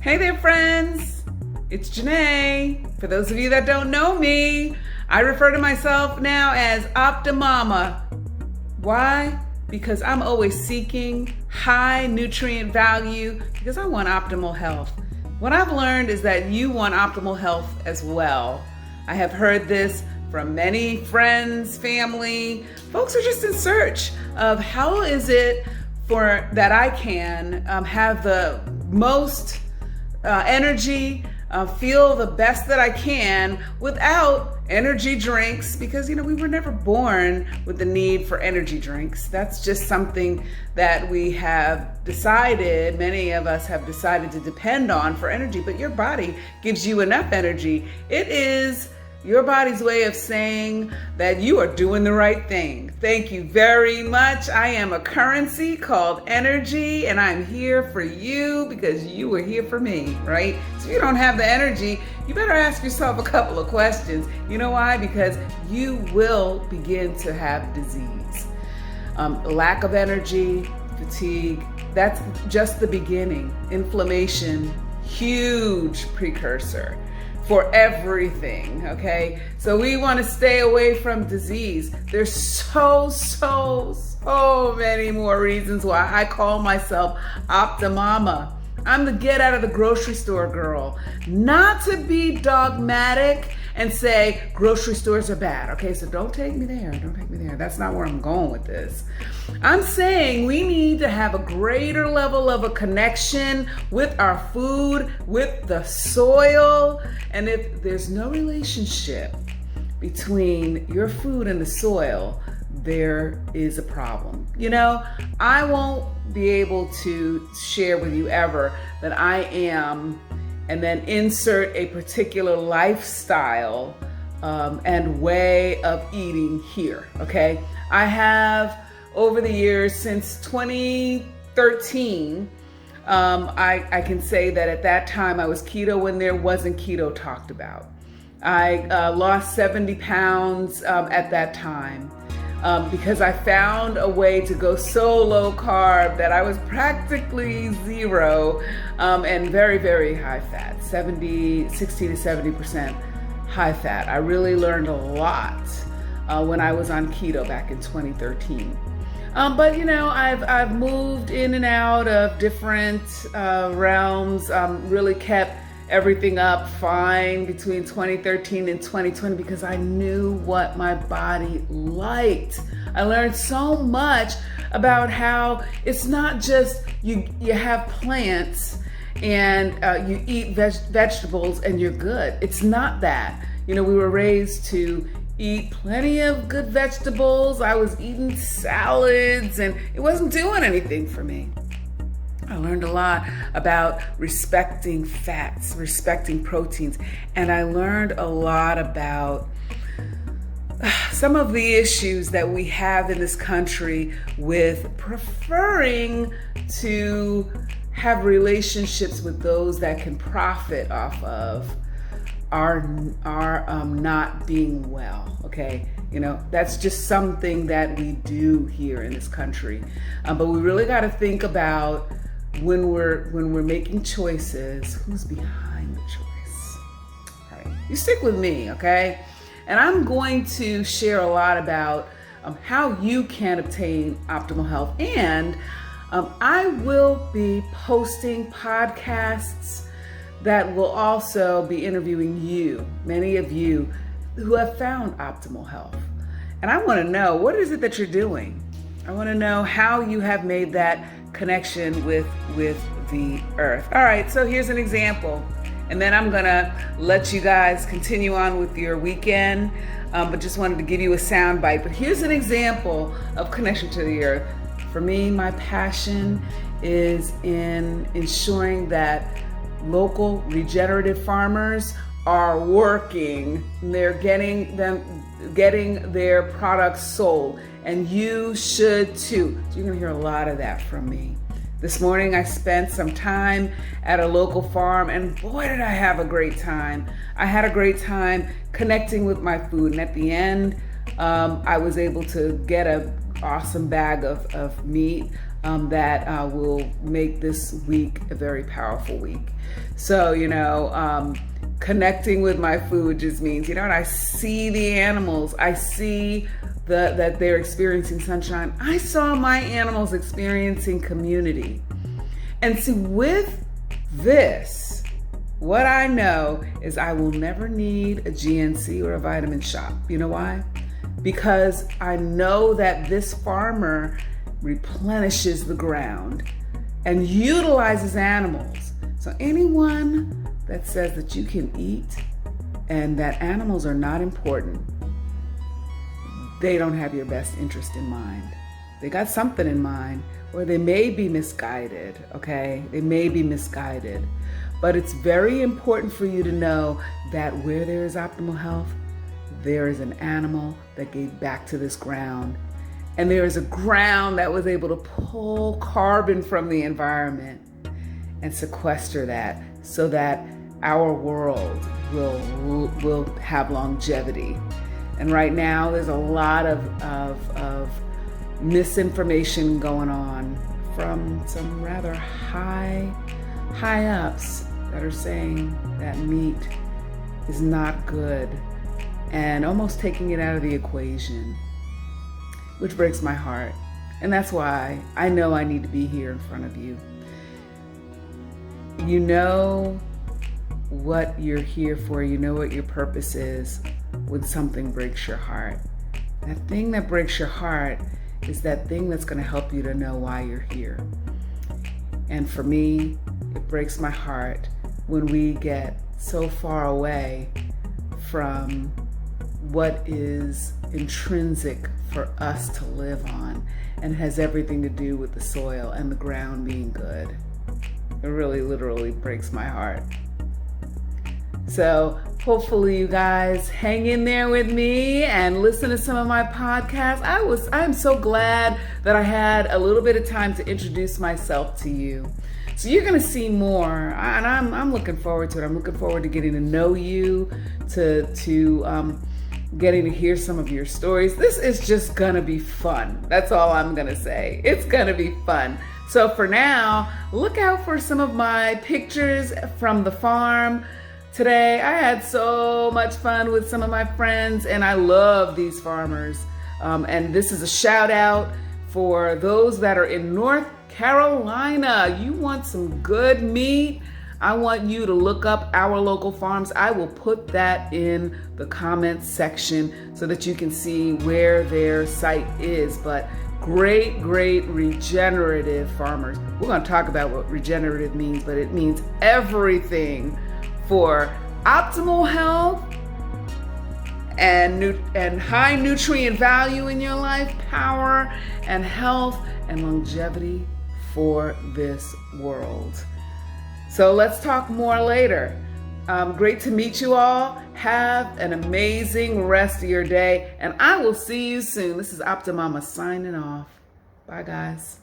Hey there, friends. It's Janae. For those of you that don't know me, I refer to myself now as OptiMomma. Why? Because I'm always seeking high nutrient value because I want optimal health. What I've learned is that you want optimal health as well. I have heard this from many friends, family. Folks are just in search of how is it that I can have the most energy, feel the best that I can without energy drinks, because we were never born with the need for energy drinks. That's just something that we have decided, many of us have decided to depend on for energy, but your body gives you enough energy. It is your body's way of saying that you are doing the right thing. Thank you very much. I am a currency called energy, and I'm here for you because you were here for me, right? So if you don't have the energy, you better ask yourself a couple of questions. You know why? Because you will begin to have disease. Lack of energy, fatigue, that's just the beginning. Inflammation, huge precursor for everything, okay? So we want to stay away from disease. There's so many more reasons why I call myself OptiMomma. I'm the get out of the grocery store girl. Not to be dogmatic and say grocery stores are bad, okay? So don't take me there, That's not where I'm going with this. I'm saying we need to have a greater level of a connection with our food, with the soil. And if there's no relationship between your food and the soil, there is a problem. I won't be able to share with you ever that I am, and then insert a particular lifestyle and way of eating here, okay? I have, over the years, since 2013, I can say that at that time I was keto when there wasn't keto talked about. I lost 70 pounds at that time. Because I found a way to go so low carb that I was practically zero and very, very high fat, 60 to 70% high fat. I really learned a lot when I was on keto back in 2013. But I've moved in and out of different realms, really kept everything up fine between 2013 and 2020 because I knew what my body liked. I learned so much about how it's not just you have plants and you eat vegetables and you're good. It's not that. We were raised to eat plenty of good vegetables. I was eating salads and it wasn't doing anything for me. I learned a lot about respecting fats, respecting proteins, and I learned a lot about some of the issues that we have in this country with preferring to have relationships with those that can profit off of our not being well, okay? That's just something that we do here in this country. But we really got to think about when we're making choices, who's behind the choice? All right, you stick with me, okay? And I'm going to share a lot about how you can obtain optimal health, and I will be posting podcasts that will also be interviewing you, many of you who have found optimal health. And I want to know, what is it that you're doing? I want to know how you have made that connection with the earth. All right, so here's an example, and then I'm gonna let you guys continue on with your weekend, but just wanted to give you a sound bite. But here's an example of connection to the earth. For me, my passion is in ensuring that local regenerative farmers are working. They're getting their products sold, and you should too. So you're gonna hear a lot of that from me. This morning I spent some time at a local farm, and boy did I have a great time. I had a great time connecting with my food, and at the end I was able to get an awesome bag of meat that will make this week a very powerful week. So, connecting with my food just means, and I see the animals. I see that they're experiencing sunshine. I saw my animals experiencing community. And see, with this, what I know is I will never need a GNC or a vitamin shop. You know why? Because I know that this farmer replenishes the ground and utilizes animals. So anyone that says that you can eat and that animals are not important, they don't have your best interest in mind. They got something in mind, or they may be misguided, okay? They may be misguided. But it's very important for you to know that where there is optimal health, there is an animal that gave back to this ground. And there is a ground that was able to pull carbon from the environment and sequester that so that our world will have longevity. And right now, there's a lot of misinformation going on from some rather high ups that are saying that meat is not good and almost taking it out of the equation, which breaks my heart. And that's why I know I need to be here in front of you. You know what you're here for. You know what your purpose is when something breaks your heart. That thing that breaks your heart is that thing that's going to help you to know why you're here. And for me, it breaks my heart when we get so far away from what is intrinsic for us to live on and has everything to do with the soil and the ground being good. It really literally breaks my heart. So hopefully you guys hang in there with me and listen to some of my podcasts. I'm so glad that I had a little bit of time to introduce myself to you. So you're going to see more, and I'm looking forward to it. I'm looking forward to getting to know you, to getting to hear some of your stories. This is just going to be fun. That's all I'm going to say. It's going to be fun. So for now, look out for some of my pictures from the farm. Today, I had so much fun with some of my friends, and I love these farmers. And this is a shout out for those that are in North Carolina. You want some good meat? I want you to look up our local farms. I will put that in the comments section so that you can see where their site is. But great regenerative farmers. We're going to talk about what regenerative means, but it means everything for optimal health and high nutrient value in your life, power and health and longevity for this world. So let's talk more later. Great to meet you all. Have an amazing rest of your day, and I will see you soon. This is OptiMomma signing off. Bye, guys.